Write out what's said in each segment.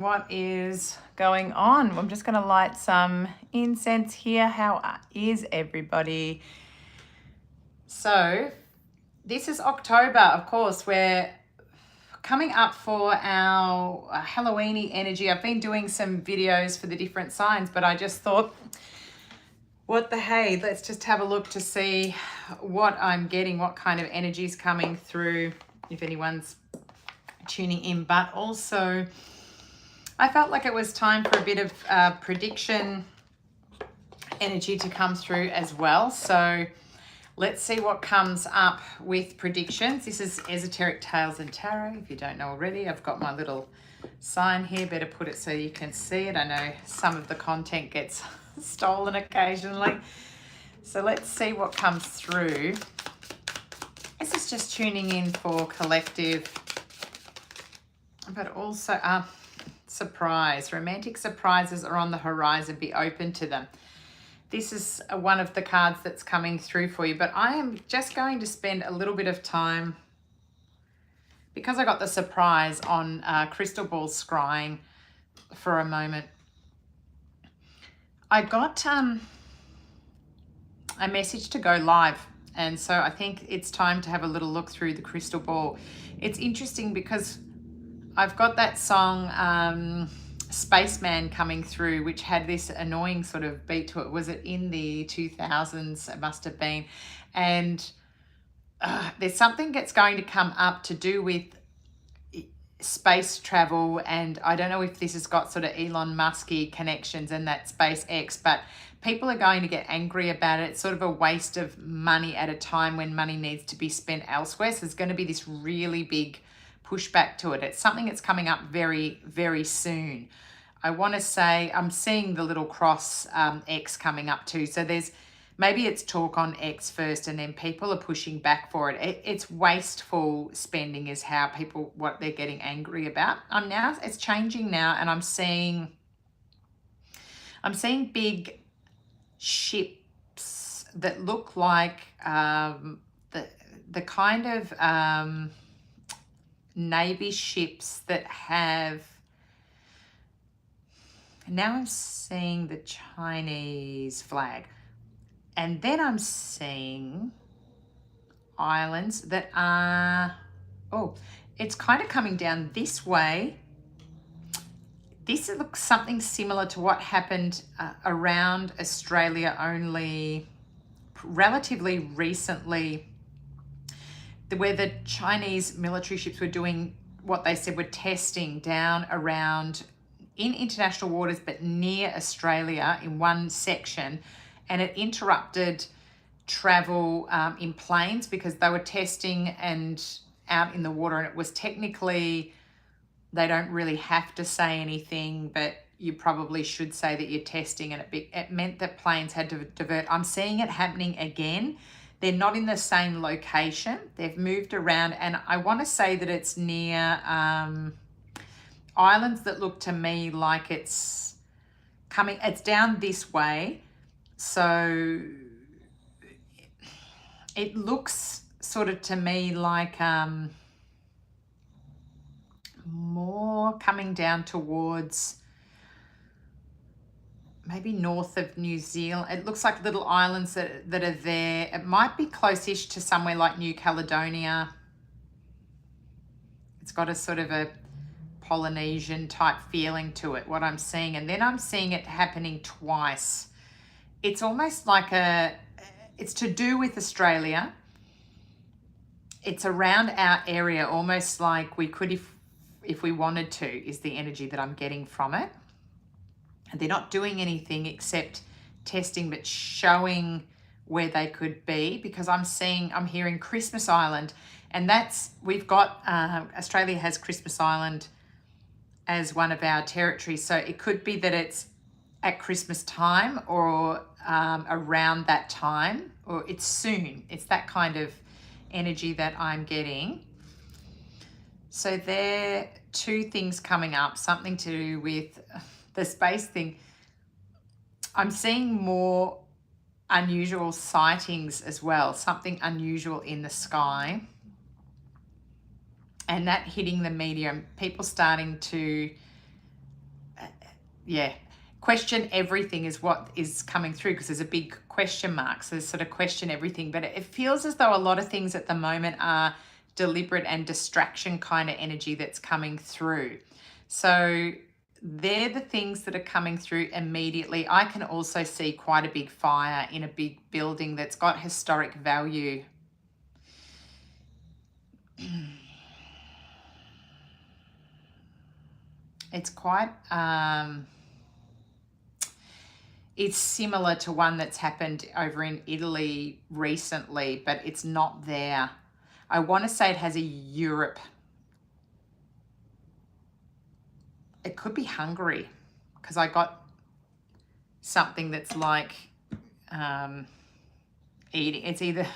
What is going on? I'm just going to light some incense here. How is everybody? So, this is October, of course. We're coming up for our Halloweeny energy. I've been doing some videos for the different signs, but I just thought, what the hey, let's just have a look to see what I'm getting, what kind of energy is coming through, if anyone's tuning in, but also I felt like it was time for a bit of prediction energy to come through as well. So let's see what comes up with predictions. This is Esoteric Tales and Tarot. If you don't know already, I've got my little sign here. Better put it so you can see it. I know some of the content gets stolen occasionally. So let's see what comes through. This is just tuning in for collective, but also surprise. Romantic surprises are on the horizon. Be open to them. This is one of the cards that's coming through for you, but I am just going to spend a little bit of time, because I got the surprise on crystal ball scrying for a moment. I got a message to go live, and so I think it's time to have a little look through the crystal ball. It's interesting because I've got that song Spaceman coming through, which had this annoying sort of beat to it. Was it in the 2000s? It must have been. And there's something that's going to come up to do with space travel, and I don't know if this has got sort of Elon Musky connections and that SpaceX, but people are going to get angry about it. It's sort of a waste of money at a time when money needs to be spent elsewhere. So there's going to be this really big pushback to it. It's something that's coming up very, very soon. I want to say I'm seeing the little cross X coming up too. So there's maybe it's talk on X first, and then people are pushing back for it. It's wasteful spending is how people, what they're getting angry about. It's changing now, and I'm seeing big ships that look like the kind of Navy ships that have, now I'm seeing the Chinese flag, and then I'm seeing islands that are, it's kind of coming down this way. This looks something similar to what happened around Australia only relatively recently, where the Chinese military ships were doing what they said were testing down around in international waters, but near Australia in one section, and it interrupted travel in planes because they were testing and out in the water, and it was technically, they don't really have to say anything, but you probably should say that you're testing, and it meant that planes had to divert. I'm seeing it happening again. They're not in the same location. They've moved around, and I want to say that it's near islands that look to me like it's down this way. So it looks sort of to me like more coming down towards maybe north of New Zealand. It looks like little islands that are there. It might be close-ish to somewhere like New Caledonia. It's got a sort of a Polynesian type feeling to it, what I'm seeing. And then I'm seeing it happening twice. It's almost like it's to do with Australia. It's around our area, almost like we could, if we wanted to, is the energy that I'm getting from it. And they're not doing anything except testing, but showing where they could be, because I'm hearing Christmas Island, and we've got, Australia has Christmas Island as one of our territories. So it could be that it's at Christmas time or around that time, or it's soon. It's that kind of energy that I'm getting. So there are two things coming up, something to do with the space thing. I'm seeing more unusual sightings as well, something unusual in the sky, and that hitting the medium, people starting to yeah, question everything is what is coming through, because there's a big question mark. So there's sort of question everything, but it feels as though a lot of things at the moment are deliberate and distraction kind of energy that's coming through. So they're the things that are coming through immediately. I can also see quite a big fire in a big building that's got historic value. It's quite, it's similar to one that's happened over in Italy recently, but it's not there. I want to say it has a Europe. It could be Hungary, because I got something that's like eating. It's either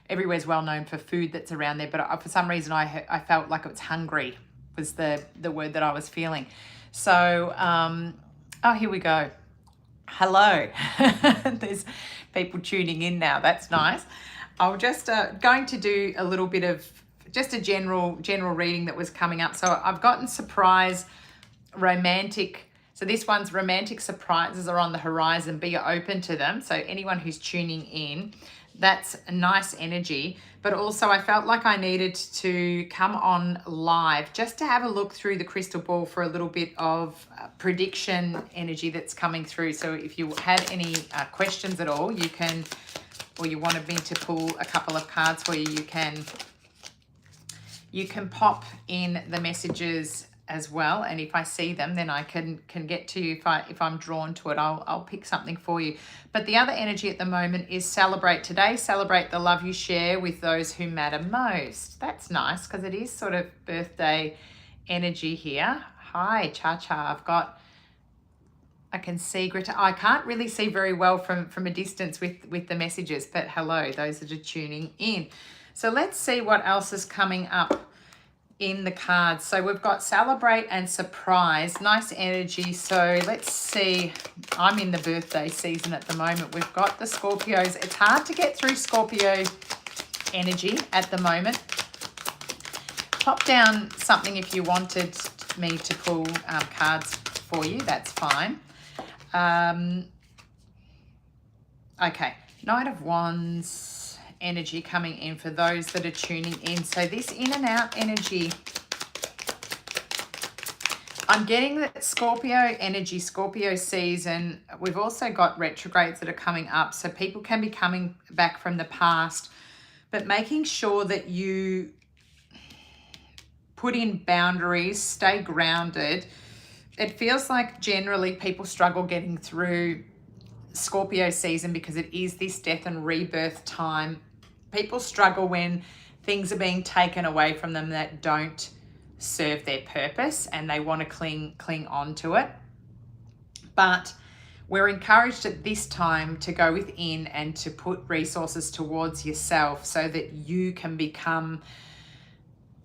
everywhere's well known for food that's around there, but for some reason I felt like it was hungry was the word that I was feeling. So oh, here we go. Hello. There's people tuning in now. That's nice. I'm just going to do a little bit of just a general reading that was coming up. So I've gotten surprise, romantic. So this one's romantic surprises are on the horizon. Be open to them. So anyone who's tuning in, that's a nice energy. But also I felt like I needed to come on live just to have a look through the crystal ball for a little bit of prediction energy that's coming through. So if you had any questions at all, you can, or you wanted me to pull a couple of cards for you, you can pop in the messages as well, and if I see them, then I can get to you. If I'm drawn to it, I'll pick something for you. But the other energy at the moment is celebrate today. Celebrate the love you share with those who matter most. That's nice, because it is sort of birthday energy here. Hi, Cha-Cha. I can see Greta. I can't really see very well from a distance with the messages, but hello, those that are tuning in. So let's see what else is coming up in the cards. So we've got celebrate and surprise. Nice energy. So let's see. I'm in the birthday season at the moment. We've got the Scorpios. It's hard to get through Scorpio energy at the moment. Pop down something if you wanted me to pull cards for you. That's fine. Okay. Knight of Wands energy coming in for those that are tuning in. So this in and out energy, I'm getting that Scorpio energy, Scorpio season. We've also got retrogrades that are coming up, so people can be coming back from the past, but making sure that you put in boundaries, stay grounded. It feels like generally people struggle getting through Scorpio season because it is this death and rebirth time. People struggle when things are being taken away from them that don't serve their purpose, and they want to cling on to it. But we're encouraged at this time to go within and to put resources towards yourself so that you can break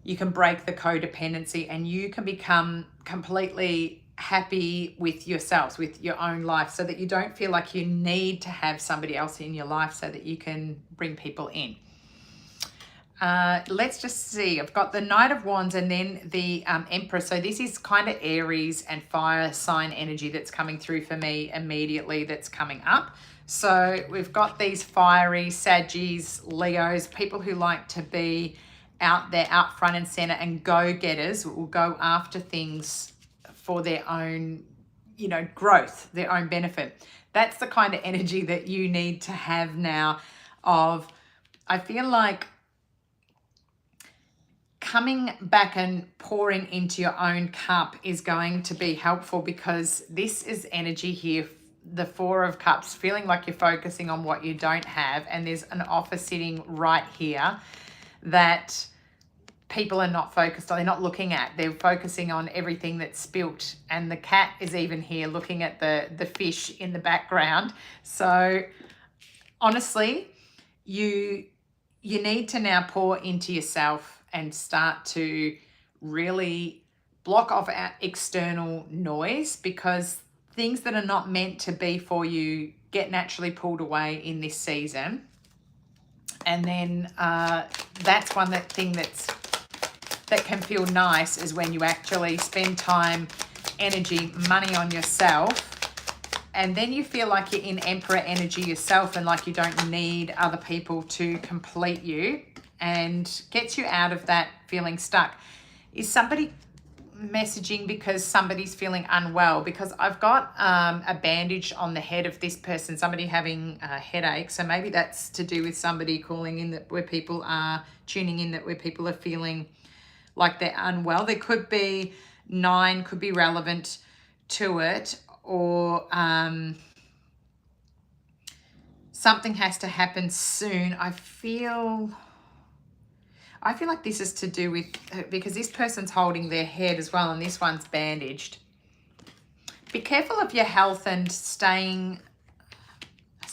the codependency, and you can become completely happy with yourselves, with your own life, so that you don't feel like you need to have somebody else in your life so that you can bring people in. Let's just see. I've got the Knight of Wands and then the Empress. So this is kind of Aries and fire sign energy that's coming through for me immediately, that's coming up. So we've got these fiery Saggies, Leos, people who like to be out there, out front and center, and go-getters, will go after things for their own, growth, their own benefit. That's the kind of energy that you need to have now I feel like coming back and pouring into your own cup is going to be helpful, because this is energy here, the Four of Cups, feeling like you're focusing on what you don't have, and there's an offer sitting right here that people are not focused on, they're not looking at. They're focusing on everything that's spilt, and the cat is even here looking at the fish in the background. So honestly, you need to now pour into yourself and start to really block off external noise, because things that are not meant to be for you get naturally pulled away in this season. And then that's one thing that can feel nice, is when you actually spend time energy, money on yourself. And then you feel like you're in Emperor energy yourself and like you don't need other people to complete you, and gets you out of that feeling stuck. Is somebody messaging because somebody's feeling unwell? Because I've got a bandage on the head of this person, somebody having a headache. So maybe that's to do with somebody calling in, that where people are tuning in, that where people are feeling like they're unwell. There could be 9, could be relevant to it, or something has to happen soon. I feel like this is to do with, because this person's holding their head as well and this one's bandaged. Be careful of your health and staying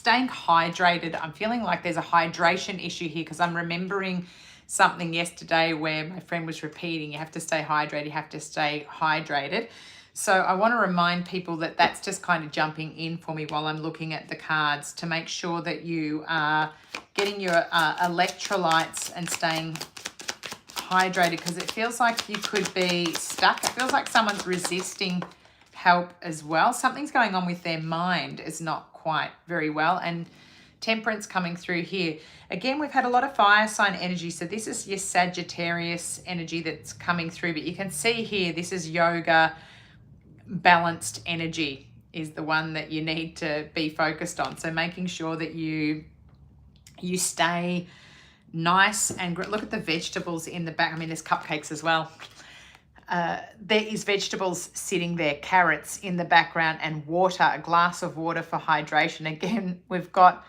hydrated. I'm feeling like there's a hydration issue here, because I'm remembering something yesterday where my friend was repeating, you have to stay hydrated, you have to stay hydrated. So I want to remind people that that's just kind of jumping in for me while I'm looking at the cards, to make sure that you are getting your electrolytes and staying hydrated, because it feels like you could be stuck. It feels like someone's resisting help as well. Something's going on with their mind, is not quite very well. And Temperance coming through here. Again, we've had a lot of fire sign energy. So this is your Sagittarius energy that's coming through. But you can see here, this is yoga, balanced energy is the one that you need to be focused on. So making sure that you stay nice and look at the vegetables in the back. I mean, there's cupcakes as well. There is vegetables sitting there, carrots in the background, and water, a glass of water for hydration. Again, we've got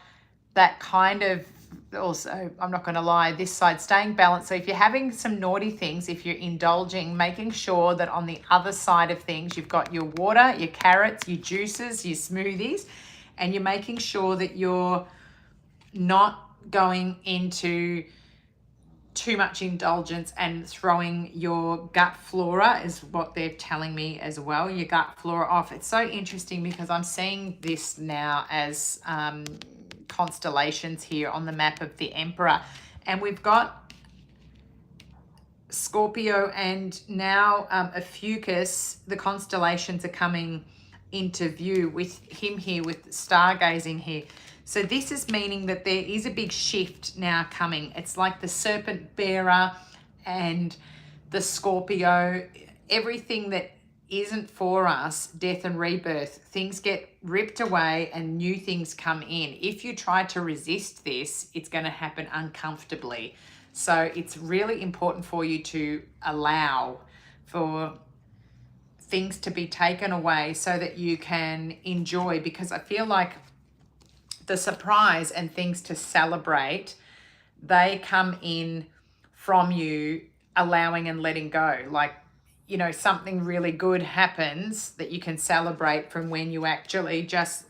that kind of, also, I'm not going to lie, this side, staying balanced. So if you're having some naughty things, if you're indulging, making sure that on the other side of things, you've got your water, your carrots, your juices, your smoothies, and you're making sure that you're not going into too much indulgence and throwing your gut flora, is what they're telling me as well, your gut flora off. It's so interesting because I'm seeing this now as constellations here on the map of the Emperor, and we've got Scorpio and now Ophiuchus. The constellations are coming into view with him here, with stargazing here. So this is meaning that there is a big shift now coming. It's like the serpent bearer and the Scorpio, everything that isn't for us, death and rebirth, things get ripped away and new things come in. If you try to resist this, it's going to happen uncomfortably. So it's really important for you to allow for things to be taken away so that you can enjoy, because I feel like the surprise and things to celebrate, they come in from you allowing and letting go. Like, you know, something really good happens that you can celebrate from when you actually just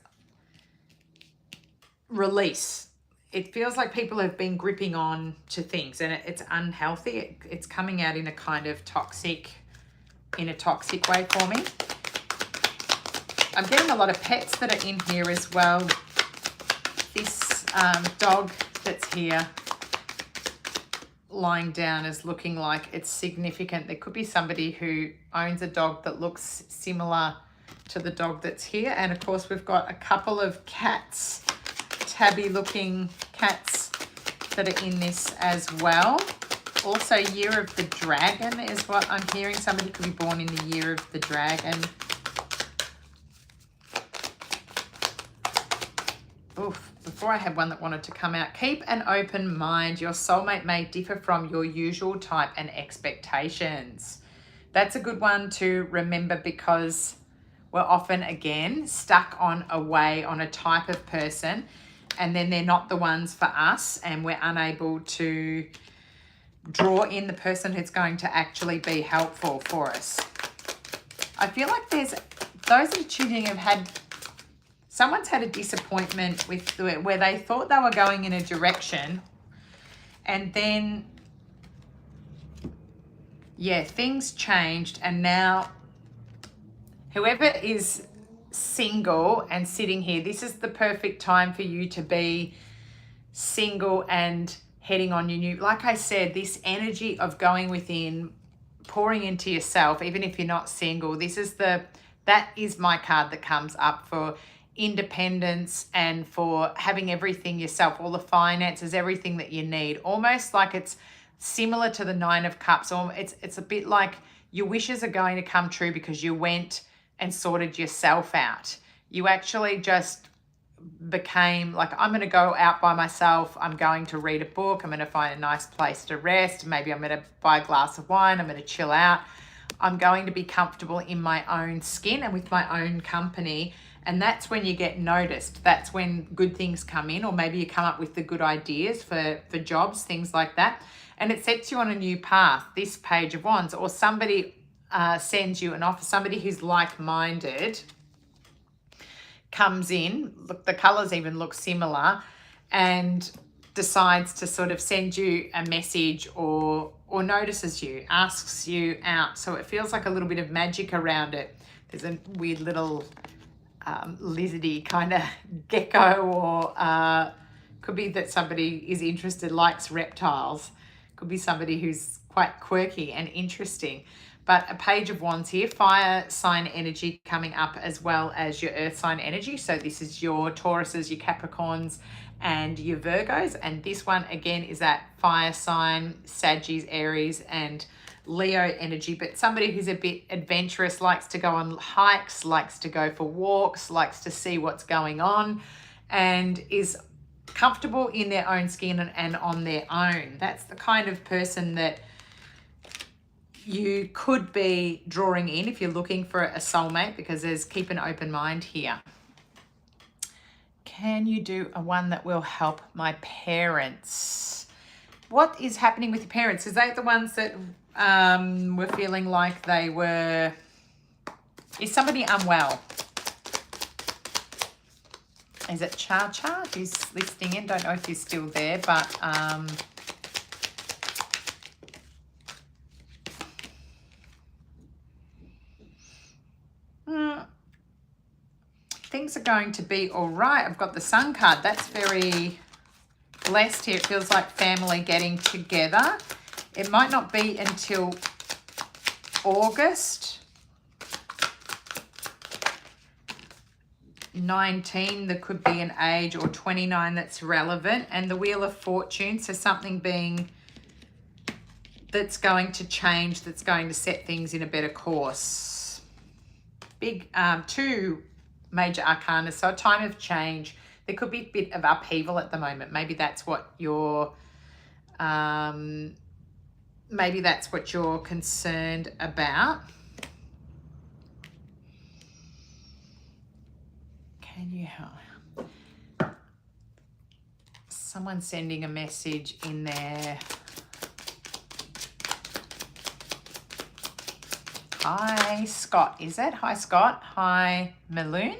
release. It feels like people have been gripping on to things and it's unhealthy. It's coming out in a kind of toxic way for me. I'm getting a lot of pets that are in here as well. This dog that's here lying down is looking like it's significant. There could be somebody who owns a dog that looks similar to the dog that's here. And of course, we've got a couple of cats, tabby looking cats that are in this as well. Also, Year of the Dragon is what I'm hearing. Somebody could be born in the Year of the Dragon. Oof. Before I had one that wanted to come out. Keep an open mind. Your soulmate may differ from your usual type and expectations. That's a good one to remember, because we're often, again, stuck on a type of person, and then they're not the ones for us, and we're unable to draw in the person who's going to actually be helpful for us. I feel like there's those that are tuning have had, someone's had a disappointment with where they thought they were going in a direction, and then, yeah, things changed, and now whoever is single and sitting here, this is the perfect time for you to be single and heading on your new, like I said, this energy of going within, pouring into yourself, even if you're not single. That is my card that comes up for independence and for having everything yourself, all the finances, everything that you need. Almost like it's similar to the Nine of Cups, or it's a bit like your wishes are going to come true because you went and sorted yourself out. You actually just became like, I'm going to go out by myself. I'm going to read a book. I'm going to find a nice place to rest. Maybe I'm going to buy a glass of wine. I'm going to chill out. I'm going to be comfortable in my own skin and with my own company. And that's when you get noticed. That's when good things come in, or maybe you come up with the good ideas for jobs, things like that. And it sets you on a new path, this Page of Wands, or somebody sends you an offer, somebody who's like-minded comes in, look, the colors even look similar, and decides to sort of send you a message or notices you, asks you out. So it feels like a little bit of magic around it. There's a weird little lizardy kind of gecko, or could be that somebody is interested, likes reptiles. Could be somebody who's quite quirky and interesting. But a Page of Wands here, fire sign energy coming up, as well as your earth sign energy. So this is your Tauruses, your Capricorns, and your Virgos. And this one again is that fire sign, Sagittarius, Aries, and Leo energy. But somebody who's a bit adventurous, likes to go on hikes, likes to go for walks, likes to see what's going on, and is comfortable in their own skin and on their own. That's the kind of person that you could be drawing in if you're looking for a soulmate, because there's keep an open mind here. Can you do a one that will help my parents? What is happening with your parents? Is they the ones that were feeling like they were... Is somebody unwell? Is it Cha-Cha who's listening in? Don't know if he's still there, but things are going to be all right. I've got the Sun card. That's very blessed here. It feels like family getting together. It might not be until August 19. There could be an age, or 29 that's relevant. And the Wheel of Fortune, so something being that's going to change, that's going to set things in a better course. Big two major arcana, so a time of change. There could be a bit of upheaval at the moment. Maybe that's what you're concerned about. Can you help? Someone sending a message in there. Hi, Scott, is it? Hi, Scott. Hi, Maloon.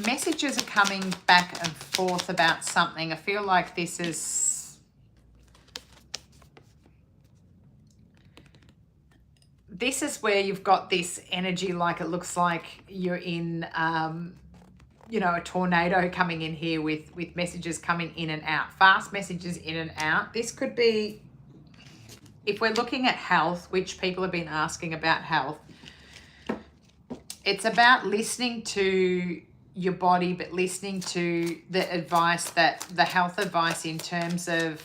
Messages are coming back and forth about something. I feel like this is... This is where you've got this energy, like it looks like you're in, you know, a tornado coming in here with messages coming in and out, fast messages in and out. This could be, if we're looking at health, which people have been asking about health, it's about listening to your body, but listening to the advice, that the health advice in terms of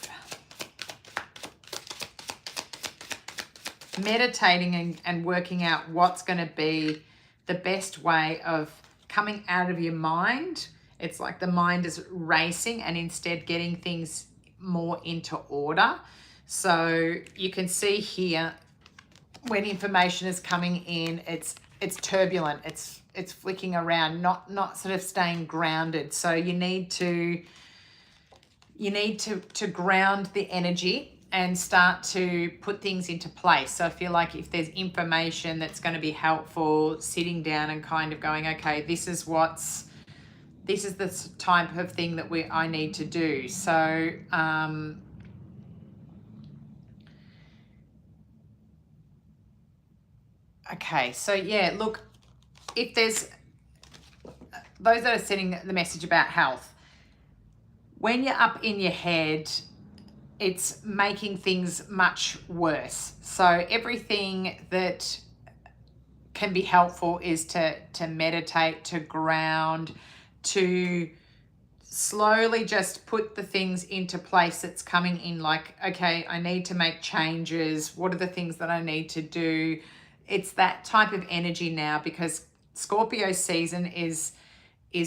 meditating and working out what's going to be the best way of coming out of your mind. It's like the mind is racing, and instead getting things more into order. So you can see here when information is coming in, it's turbulent, it's flicking around, not sort of staying grounded. So you need to ground the energy and start to put things into place. So I feel like if there's information that's going to be helpful, sitting down and kind of going, okay, this is the type of thing that I need to do. So Okay, so yeah, look, if there's those that are sending the message about health, when you're up in your head, it's making things much worse. So everything that can be helpful is to meditate, to ground, to slowly just put the things into place that's coming in, like, okay, I need to make changes. What are the things that I need to do? It's that type of energy now, because Scorpio season is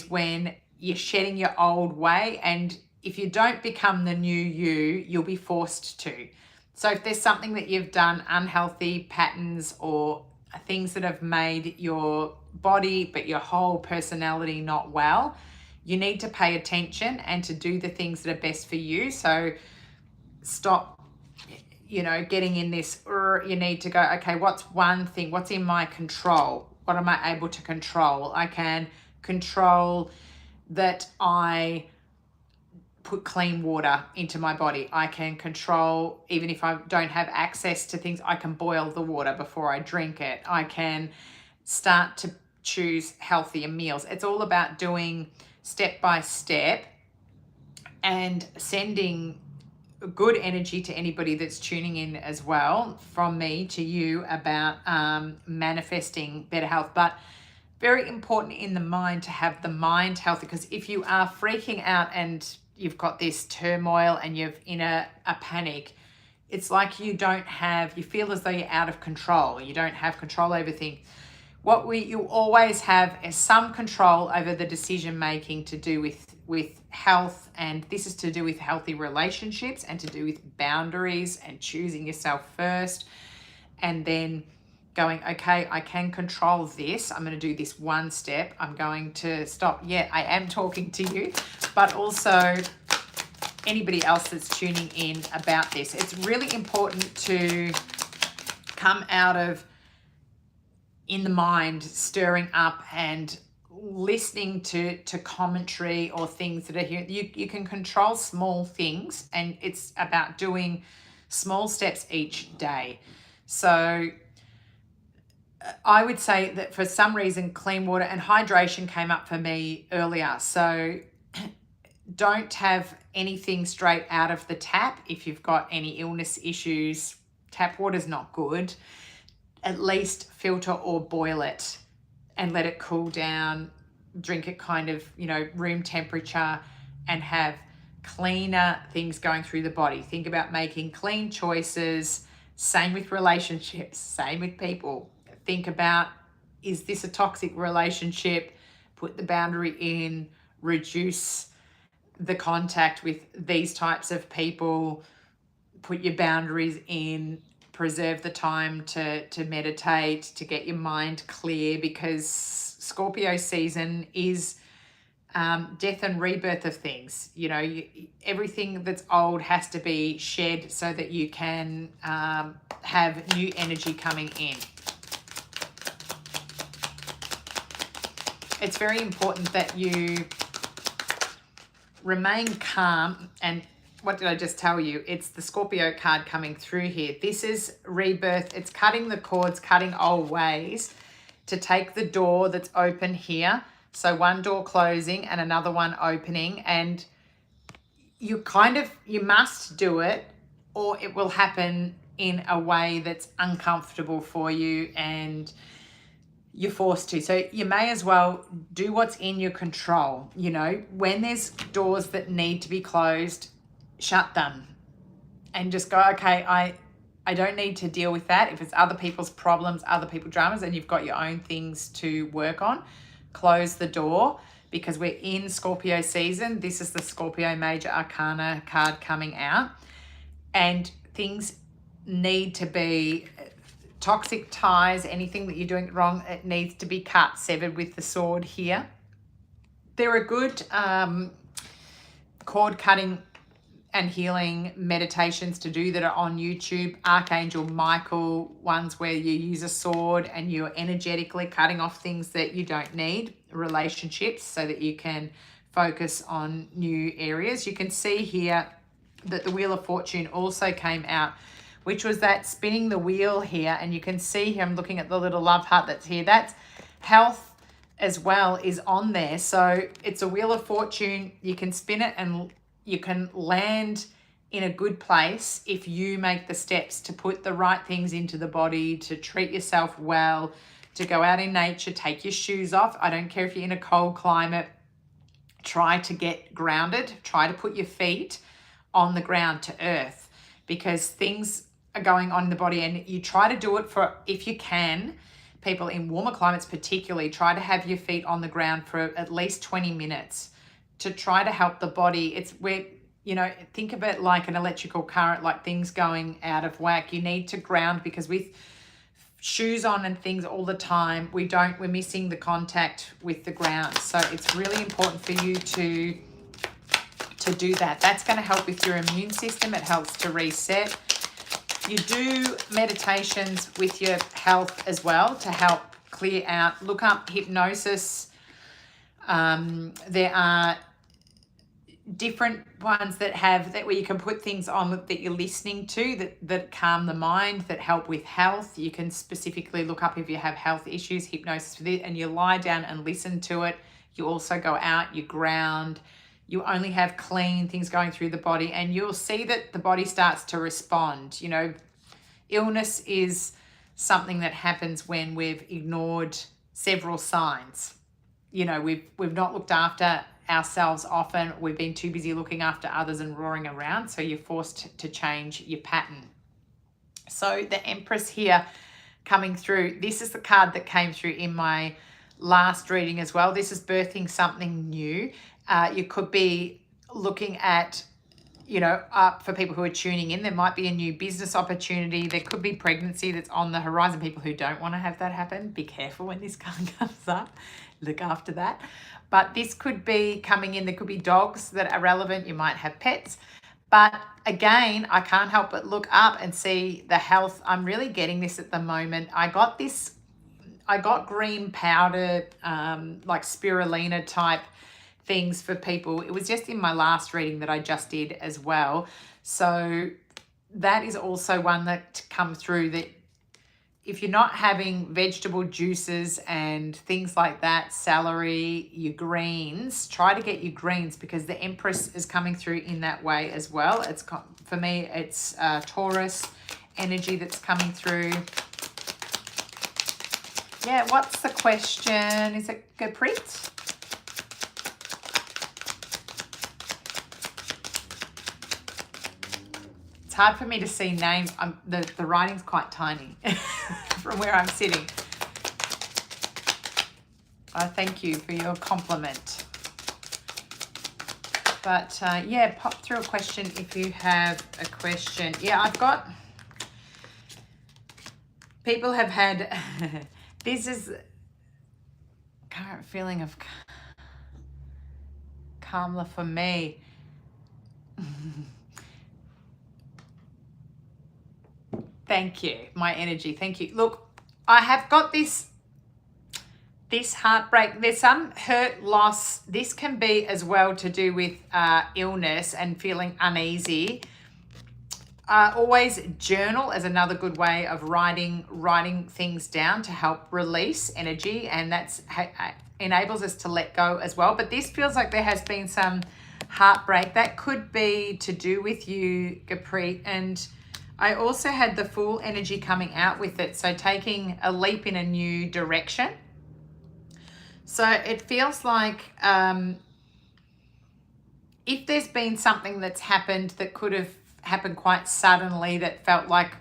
when you're shedding your old way, and if you don't become the new you, you'll be forced to. So if there's something that you've done, unhealthy patterns or things that have made your body but your whole personality not well, you need to pay attention and to do the things that are best for you. So stop, getting in this, you need to go, okay, what's one thing, what's in my control? What am I able to control? I can control that I put clean water into my body. I can control, even if I don't have access to things, I can boil the water before I drink it. I can start to choose healthier meals. It's all about doing step by step and sending good energy to anybody that's tuning in as well, from me to you, about manifesting better health. But very important in the mind to have the mind healthy, because if you are freaking out and you've got this turmoil and you're in a panic, it's like you feel as though you're out of control. You don't have control over things. You always have is some control over the decision making to do with health, and this is to do with healthy relationships and to do with boundaries and choosing yourself first, and then going, okay, I can control this. I'm going to do this one step. I'm going to stop. Yeah, I am talking to you, but also anybody else that's tuning in about this. It's really important to come out of in the mind stirring up and listening to commentary or things that are here. You can control small things, and it's about doing small steps each day. So I would say that for some reason, clean water and hydration came up for me earlier. So don't have anything straight out of the tap. If you've got any illness issues, tap water's not good. At least filter or boil it and let it cool down. Drink it kind of, room temperature, and have cleaner things going through the body. Think about making clean choices. Same with relationships, same with people. Think about, is this a toxic relationship? Put the boundary in, reduce the contact with these types of people, put your boundaries in, preserve the time to meditate, to get your mind clear, because Scorpio season is death and rebirth of things. Everything that's old has to be shed so that you can have new energy coming in. It's very important that you remain calm. And what did I just tell you? It's the Scorpio card coming through here. This is rebirth. It's cutting the cords, cutting old ways, to take the door that's open here. So one door closing and another one opening, and you must do it, or it will happen in a way that's uncomfortable for you and you're forced to. So you may as well do what's in your control. When there's doors that need to be closed, shut them and just go, okay, I don't need to deal with that. If it's other people's problems, other people's dramas, and you've got your own things to work on, close the door, because we're in Scorpio season. This is the Scorpio Major Arcana card coming out, and things need to be toxic ties, anything that you're doing wrong, it needs to be cut, severed with the sword here. There are good cord cutting and healing meditations to do that are on YouTube. Archangel Michael ones where you use a sword and you're energetically cutting off things that you don't need, relationships, so that you can focus on new areas. You can see here that the Wheel of Fortune also came out, which was that spinning the wheel here. And you can see here, I'm looking at the little love heart that's here. That's health as well is on there. So it's a wheel of fortune. You can spin it and you can land in a good place if you make the steps to put the right things into the body, to treat yourself well, to go out in nature, take your shoes off. I don't care if you're in a cold climate, try to get grounded, try to put your feet on the ground to earth, because things are going on in the body, and you try to do it for, if you can, people in warmer climates particularly, try to have your feet on the ground for at least 20 minutes to try to help the body. It's where, you know, think of it like an electrical current, like things going out of whack. You need to ground, because with shoes on and things all the time, we're missing the contact with the ground. So it's really important for you to do that. That's going to help with your immune system. It helps to reset. You do meditations with your health as well to help clear out. Look up hypnosis. There are different ones that have that where you can put things on that you're listening to that calm the mind, that help with health. You can specifically look up if you have health issues, hypnosis with it, and you lie down and listen to it. You also go out, you ground, you only have clean things going through the body, and you'll see that the body starts to respond. You know, illness is something that happens when we've ignored several signs. You know, we've not looked after ourselves often. We've been too busy looking after others and roaring around, so you're forced to change your pattern. So the Empress here coming through, this is the card that came through in my last reading as well. This is birthing something new. You could be looking at, you know, for people who are tuning in, there might be a new business opportunity. There could be pregnancy that's on the horizon. People who don't want to have that happen, be careful when this card comes up. Look after that. But this could be coming in. There could be dogs that are relevant. You might have pets. But again, I can't help but look up and see the health. I'm really getting this at the moment. I got green powder, like spirulina type things for people. It was just in my last reading that I just did as well. So that is also one that come through, that if you're not having vegetable juices and things like that, celery, your greens, try to get your greens, because the Empress is coming through in that way as well. It's, for me, it's Taurus energy that's coming through. Yeah, what's the question? Is it Gurpreet? It's hard for me to see names. The writing's quite tiny from where I'm sitting. Thank you for your compliment. But yeah, pop through a question if you have a question. Yeah, I've got, people have had, this is current feeling of Kamala for me. Thank you, my energy. Thank you. Look, I have got this heartbreak. There's some hurt, loss. This can be as well to do with illness and feeling uneasy. Always journal as another good way of writing things down to help release energy, and that's enables us to let go as well. But this feels like there has been some heartbreak that could be to do with you, Gurpreet, and I also had the Fool energy coming out with it. So taking a leap in a new direction. So it feels like if there's been something that's happened that could have happened quite suddenly, that felt like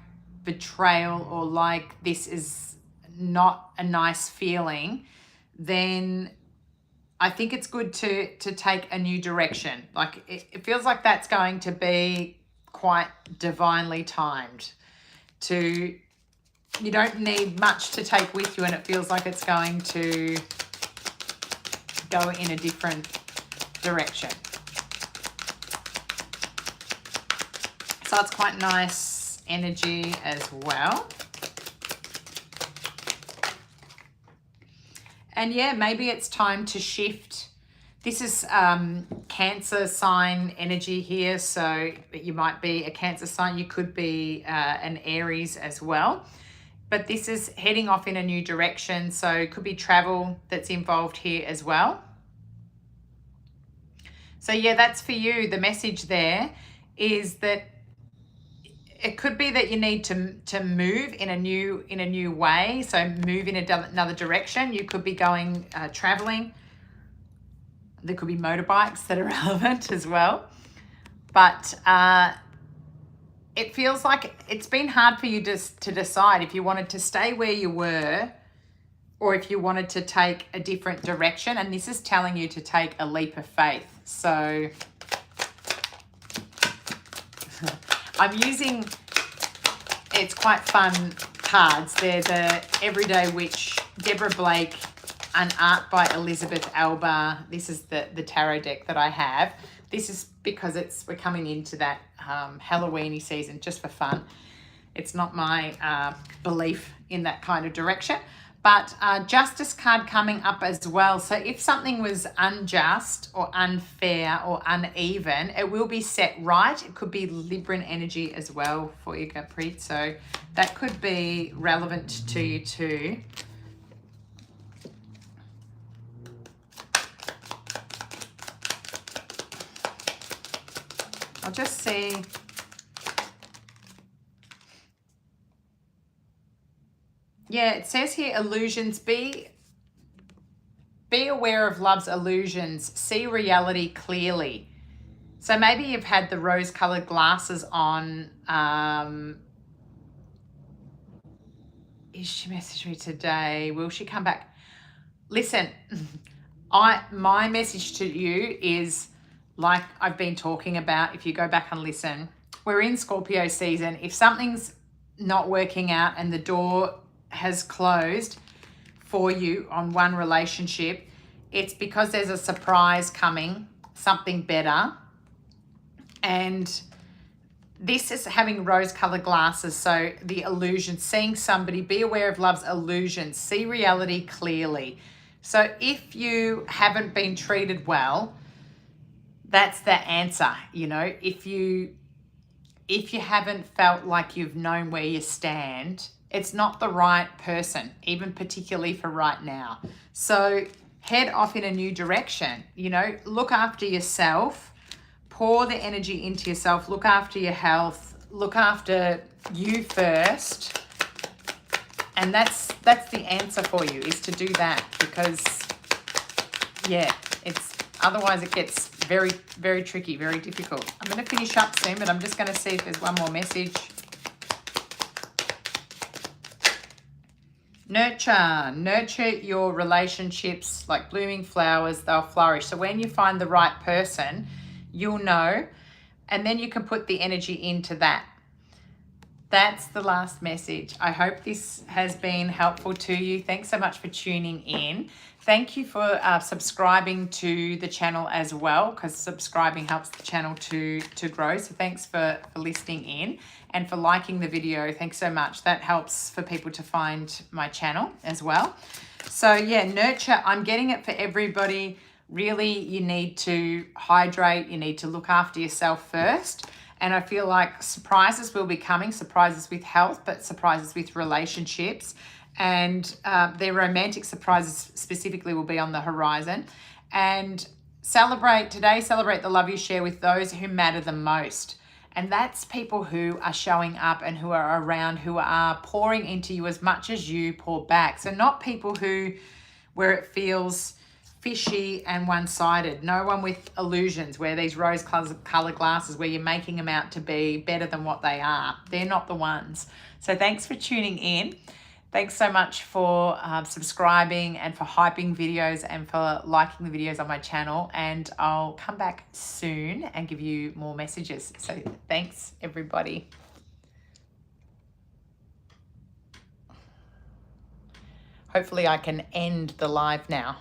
betrayal or like this is not a nice feeling, then I think it's good to take a new direction. Like it feels like that's going to be quite divinely timed. You don't need much to take with you, and it feels like it's going to go in a different direction. So it's quite nice energy as well. And yeah, maybe it's time to shift. This is Cancer sign energy here. So you might be a Cancer sign. You could be an Aries as well. But this is heading off in a new direction. So it could be travel that's involved here as well. So yeah, that's for you. The message there is that it could be that you need to move in a new way. So move in another direction. You could be going traveling. There could be motorbikes that are relevant as well. But it feels like it's been hard for you to decide if you wanted to stay where you were or if you wanted to take a different direction. And this is telling you to take a leap of faith. So I'm using, it's quite fun cards. They're the Everyday Witch, Deborah Blake, an art by Elizabeth Alba. This is the tarot deck that I have. This is because we're coming into that Halloweeny season just for fun. It's not my belief in that kind of direction. But Justice card coming up as well. So if something was unjust or unfair or uneven, it will be set right. It could be Libran energy as well for you, Gurpreet. So that could be relevant to you too. I'll just see. Yeah, it says here illusions. Be aware of love's illusions. See reality clearly. So maybe you've had the rose-colored glasses on. Is she messaged me today? Will she come back? Listen, my message to you is, like I've been talking about, if you go back and listen, we're in Scorpio season. If something's not working out and the door has closed for you on one relationship, it's because there's a surprise coming, something better. And this is having rose-colored glasses. So the illusion, seeing somebody, be aware of love's illusions, see reality clearly. So if you haven't been treated well, that's the answer. You know, if you haven't felt like you've known where you stand, it's not the right person, even particularly for right now. So head off in a new direction. You know, look after yourself, pour the energy into yourself, look after your health, look after you first. And that's the answer for you, is to do that, because yeah, otherwise it gets very, very tricky, very difficult. I'm going to finish up soon, but I'm just going to see if there's one more message. Nurture your relationships like blooming flowers, they'll flourish. So when you find the right person, you'll know, and then you can put the energy into that. That's the last message. I hope this has been helpful to you. Thanks so much for tuning in. Thank you for subscribing to the channel as well, because subscribing helps the channel to grow. So thanks for listening in and for liking the video. Thanks so much. That helps for people to find my channel as well. So yeah, nurture. I'm getting it for everybody. Really, you need to hydrate. You need to look after yourself first. And I feel like surprises will be coming, surprises with health, but surprises with relationships. And their romantic surprises specifically will be on the horizon. And celebrate the love you share with those who matter the most. And that's people who are showing up and who are around, who are pouring into you as much as you pour back. So not people where it feels fishy and one-sided. No one with illusions, where these rose-colored glasses, where you're making them out to be better than what they are. They're not the ones. So thanks for tuning in. Thanks so much for subscribing and for hyping videos and for liking the videos on my channel. And I'll come back soon and give you more messages. So thanks, everybody. Hopefully I can end the live now.